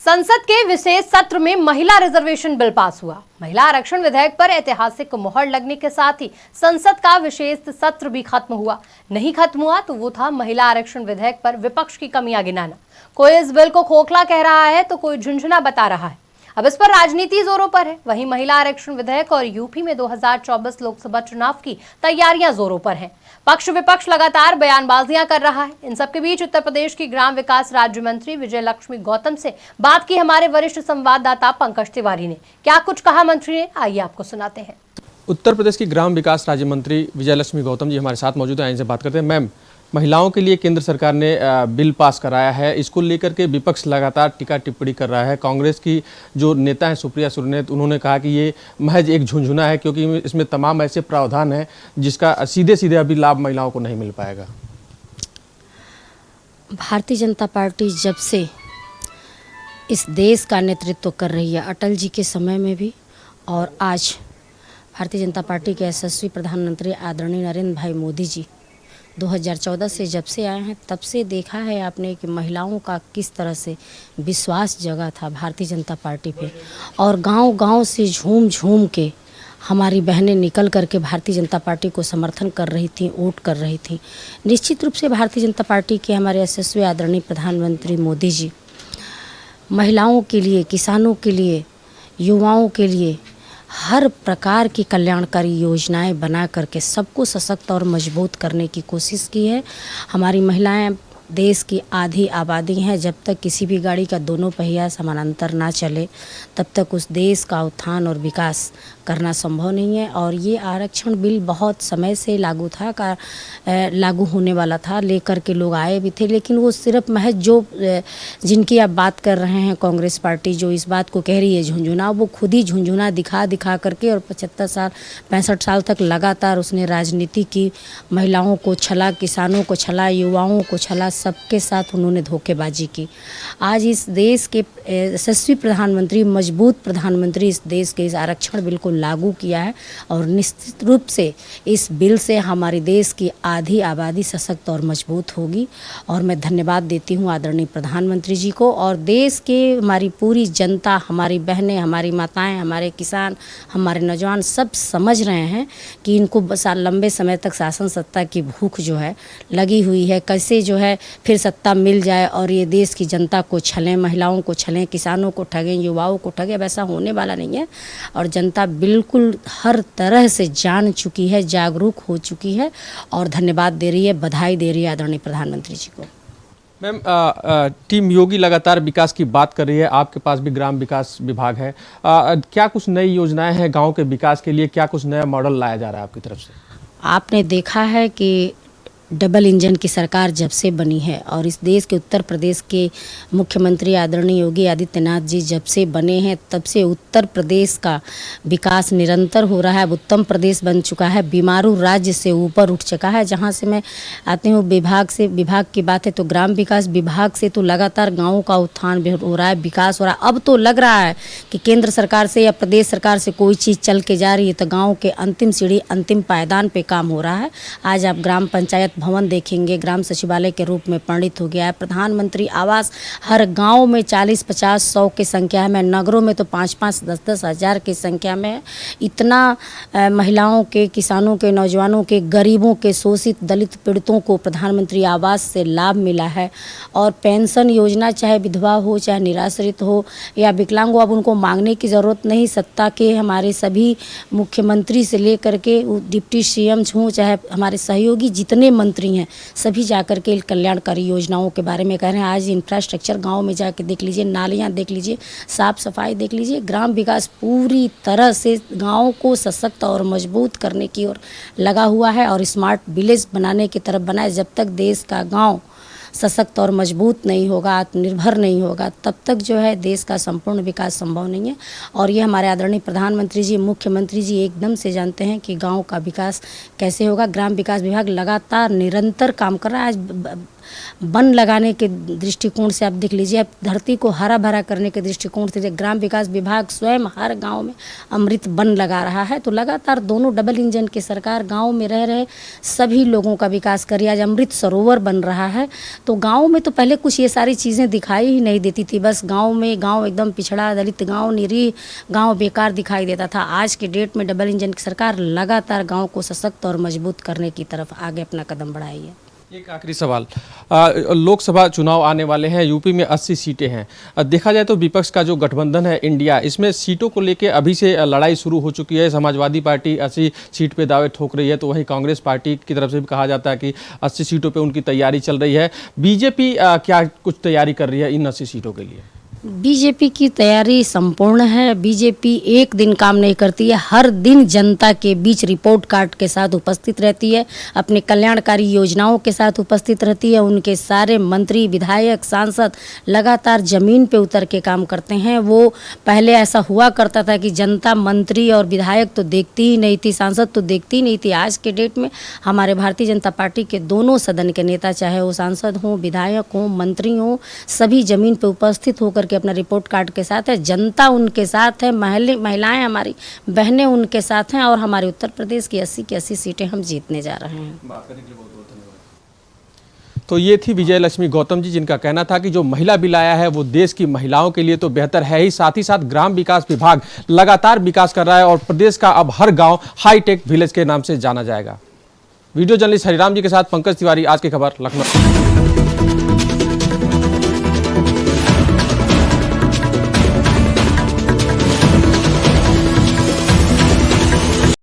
संसद के विशेष सत्र में महिला रिजर्वेशन बिल पास हुआ। महिला आरक्षण विधेयक पर ऐतिहासिक मुहर लगने के साथ ही संसद का विशेष सत्र भी खत्म हुआ। नहीं खत्म हुआ तो वो था महिला आरक्षण विधेयक पर विपक्ष की कमियां गिनाना। कोई इस बिल को खोखला कह रहा है तो कोई झुंझुना बता रहा है। अब इस पर राजनीति जोरों पर है। वहीं महिला आरक्षण विधेयक और यूपी में 2024 लोकसभा चुनाव की तैयारियां जोरों पर हैं। पक्ष विपक्ष लगातार बयानबाजियां कर रहा है। इन सबके बीच उत्तर प्रदेश की ग्राम विकास राज्य मंत्री विजय लक्ष्मी गौतम से बात की हमारे वरिष्ठ संवाददाता पंकज तिवारी ने। क्या कुछ कहा मंत्री ने, आइए आपको सुनाते हैं। उत्तर प्रदेश की ग्राम विकास राज्य मंत्री विजय लक्ष्मी गौतम जी हमारे साथ मौजूद हैं। इनसे बात करते हैं। मैम, महिलाओं के लिए केंद्र सरकार ने बिल पास कराया है। इसको लेकर के विपक्ष लगातार टीका टिप्पणी कर रहा है। कांग्रेस की जो नेता हैं सुप्रिया सुले, उन्होंने कहा कि ये महज एक झुंझुना है, क्योंकि इसमें तमाम ऐसे प्रावधान हैं जिसका सीधे सीधे अभी लाभ महिलाओं को नहीं मिल पाएगा। भारतीय जनता पार्टी जब से इस देश का नेतृत्व कर रही है, अटल जी के समय में भी और आज भारतीय जनता पार्टी के यशस्वी प्रधानमंत्री आदरणीय नरेंद्र भाई मोदी जी 2014 से जब से आए हैं, तब से देखा है आपने कि महिलाओं का किस तरह से विश्वास जगा था भारतीय जनता पार्टी पे। और गांव-गांव से झूम झूम के हमारी बहनें निकल करके भारतीय जनता पार्टी को समर्थन कर रही थी, वोट कर रही थी। निश्चित रूप से भारतीय जनता पार्टी के हमारे यशस्वी आदरणीय प्रधानमंत्री मोदी जी महिलाओं के लिए, किसानों के लिए, युवाओं के लिए हर प्रकार की कल्याणकारी योजनाएं बना करके सबको सशक्त और मजबूत करने की कोशिश की है। हमारी महिलाएं देश की आधी आबादी हैं। जब तक किसी भी गाड़ी का दोनों पहिया समानांतर ना चले, तब तक उस देश का उत्थान और विकास करना संभव नहीं है। और ये आरक्षण बिल बहुत समय से लागू था, लागू होने वाला था, लेकर के लोग आए भी थे, लेकिन वो सिर्फ महज जो जिनकी आप बात कर रहे हैं, कांग्रेस पार्टी जो इस बात को कह रही है झुंझुना, वो खुद ही झुंझुना दिखा दिखा करके और 65 साल तक लगातार उसने राजनीति की। महिलाओं को छला, किसानों को छला, युवाओं को छला, सबके साथ उन्होंने धोखेबाजी की। आज इस देश के यशस्वी प्रधानमंत्री, मजबूत प्रधानमंत्री इस देश के इस आरक्षण बिल को लागू किया है और निश्चित रूप से इस बिल से हमारे देश की आधी आबादी सशक्त और मजबूत होगी। और मैं धन्यवाद देती हूँ आदरणीय प्रधानमंत्री जी को। और देश के हमारी पूरी जनता, हमारी बहनें, हमारी माताएं, हमारे किसान, हमारे नौजवान सब समझ रहे हैं कि इनको लंबे समय तक शासन सत्ता की भूख जो है लगी हुई है। कैसे जो है फिर सत्ता मिल जाए और ये देश की जनता को छलें, महिलाओं को छलें, किसानों को ठगें, युवाओं को ठगें, वैसा होने वाला नहीं है। और जनता बिल्कुल हर तरह से जान चुकी है, जागरूक हो चुकी है और धन्यवाद दे रही है, बधाई दे रही है आदरणीय प्रधानमंत्री जी को। मैम, टीम योगी लगातार विकास की बात कर रही है। आपके पास भी ग्राम विकास विभाग है। क्या कुछ नई योजनाएं हैं गांव के विकास के लिए? क्या कुछ नया मॉडल लाया जा रहा है आपकी तरफ से? आपने देखा है कि डबल इंजन की सरकार जब से बनी है और इस देश के उत्तर प्रदेश के मुख्यमंत्री आदरणीय योगी आदित्यनाथ जी जब से बने हैं, तब से उत्तर प्रदेश का विकास निरंतर हो रहा है। उत्तम प्रदेश बन चुका है, बीमारू राज्य से ऊपर उठ चुका है। जहां से मैं आती हूँ विभाग की बात है तो ग्राम विकास विभाग से तो लगातार गाँव का उत्थान हो रहा है, विकास हो रहा है। अब तो लग रहा है कि केंद्र सरकार से या प्रदेश सरकार से कोई चीज़ चल के जा रही है तो गाँव के अंतिम सीढ़ी, अंतिम पायदान पर काम हो रहा है। आज आप ग्राम पंचायत भवन देखेंगे, ग्राम सचिवालय के रूप में परिणित हो गया है। प्रधानमंत्री आवास हर गांव में 40, 50, 100 की संख्या में, नगरों में तो 5-5, 10-10 हज़ार की संख्या में। इतना महिलाओं के, किसानों के, नौजवानों के, गरीबों के, शोषित दलित पीड़ितों को प्रधानमंत्री आवास से लाभ मिला है। और पेंशन योजना चाहे विधवा हो, चाहे निराश्रित हो या विकलांग हो, अब उनको मांगने की ज़रूरत नहीं। सत्ता के हमारे सभी मुख्यमंत्री से लेकर के डिप्टी सीएम हों, चाहे हमारे सहयोगी जितने मंत्री हैं, सभी जाकर के कल्याणकारी योजनाओं के बारे में कह रहे हैं। आज इंफ्रास्ट्रक्चर गांव में जाकर देख लीजिए, नालियां देख लीजिए, साफ सफाई देख लीजिए। ग्राम विकास पूरी तरह से गांव को सशक्त और मजबूत करने की ओर लगा हुआ है और स्मार्ट विलेज बनाने की तरफ बना है। जब तक देश का गाँव सशक्त और मजबूत नहीं होगा, आत्मनिर्भर नहीं होगा, तब तक जो है देश का संपूर्ण विकास संभव नहीं है। और ये हमारे आदरणीय प्रधानमंत्री जी, मुख्यमंत्री जी एकदम से जानते हैं कि गांव का विकास कैसे होगा। ग्राम विकास विभाग लगातार निरंतर काम कर रहा है। आज वन लगाने के दृष्टिकोण से आप देख लीजिए, अब धरती को हरा भरा करने के दृष्टिकोण से ग्राम विकास विभाग स्वयं हर गांव में अमृत वन लगा रहा है। तो लगातार दोनों डबल इंजन की सरकार गांव में रह रहे सभी लोगों का विकास कर रही है। आज अमृत सरोवर बन रहा है। तो गांव में तो पहले कुछ ये सारी चीज़ें दिखाई ही नहीं देती थी, बस गांव एकदम पिछड़ा दलित गांव, निरीह गांव बेकार दिखाई देता था। आज के डेट में डबल इंजन की सरकार लगातार गांव को सशक्त और मजबूत करने की तरफ आगे अपना कदम बढ़ाई है। एक आखिरी सवाल, लोकसभा चुनाव आने वाले हैं, यूपी में 80 सीटें हैं। देखा जाए तो विपक्ष का जो गठबंधन है इंडिया, इसमें सीटों को लेके अभी से लड़ाई शुरू हो चुकी है। समाजवादी पार्टी 80 सीट पे दावे ठोक रही है, तो वहीं कांग्रेस पार्टी की तरफ से भी कहा जाता है कि 80 सीटों पे उनकी तैयारी चल रही है। बीजेपी क्या कुछ तैयारी कर रही है इन 80 सीटों के लिए? बीजेपी की तैयारी संपूर्ण है। बीजेपी एक दिन काम नहीं करती है, हर दिन जनता के बीच रिपोर्ट कार्ड के साथ उपस्थित रहती है, अपने कल्याणकारी योजनाओं के साथ उपस्थित रहती है। उनके सारे मंत्री, विधायक, सांसद लगातार जमीन पे उतर के काम करते हैं। वो पहले ऐसा हुआ करता था कि जनता मंत्री और विधायक तो देखती ही नहीं थी, सांसद तो देखती ही नहीं थी। आज के डेट में हमारे भारतीय जनता पार्टी के दोनों सदन के नेता, चाहे वो सांसद हों, विधायक हों, मंत्री हों, सभी जमीन पे उपस्थित होकर के अपना रिपोर्ट कार्ड के साथ है। जनता उनके साथ है, महिलाएं हमारी बहनें उनके साथ हैं और हमारे उत्तर प्रदेश की 80 की 80 सीटें हम जीतने जा रहे हैं। बात करने के लिए बहुत बहुत धन्यवाद। तो ये थी विजय लक्ष्मी गौतम जी, जिनका कहना था कि जो महिला बिल आया है वो देश की महिलाओं के लिए तो बेहतर है ही, साथ ही साथ ग्राम विकास विभाग लगातार विकास कर रहा है और प्रदेश का अब हर गाँव हाईटेक विलेज के नाम से जाना जाएगा। वीडियो जर्नलिस्ट हरिराम जी के साथ पंकज तिवारी, आज की खबर, लखनऊ।